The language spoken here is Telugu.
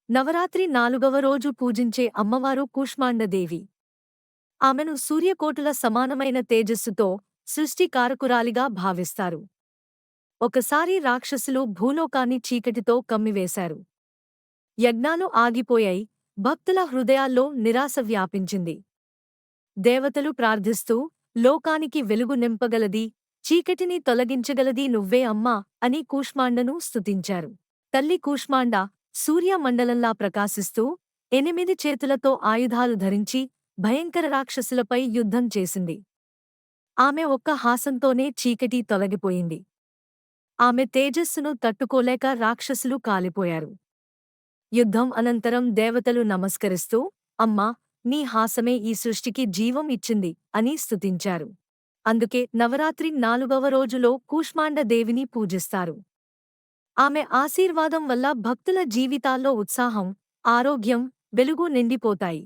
నవరాత్రి 4వ రోజు పూజించే అమ్మవారు కూష్మాండదేవి. ఆమెను సూర్యకోటుల సమానమైన తేజస్సుతో సృష్టికారకురాలిగా భావిస్తారు. ఒకసారి రాక్షసులు భూలోకాన్ని చీకటితో కమ్మివేశారు. యజ్ఞాలు ఆగిపోయాయి, భక్తుల హృదయాల్లో నిరాశ వ్యాపించింది. దేవతలు ప్రార్థిస్తూ, లోకానికి వెలుగు నింపగలది, చీకటిని తొలగించగలది నువ్వే అమ్మా అని కూష్మాండను స్తుతించారు. తల్లి కూష్మాండ సూర్యమండలంలా ప్రకాశిస్తూ 8 చేతులతో ఆయుధాలు ధరించి భయంకర రాక్షసులపై యుద్ధం చేసింది. ఆమె ఒక్క హాసంతోనే చీకటి తొలగిపోయింది. ఆమె తేజస్సును తట్టుకోలేక రాక్షసులు కాలిపోయారు. యుద్ధం అనంతరం దేవతలు నమస్కరిస్తూ, అమ్మా, నీ హాసమే ఈ సృష్టికి జీవం ఇచ్చింది అని స్తుతించారు. అందుకే నవరాత్రి 4వ రోజులో కూష్మాండ దేవిని పూజిస్తారు. ఆమె ఆశీర్వాదం వల్ల భక్తుల జీవితాల్లో ఉత్సాహం, ఆరోగ్యం, వెలుగు నిండిపోతాయి.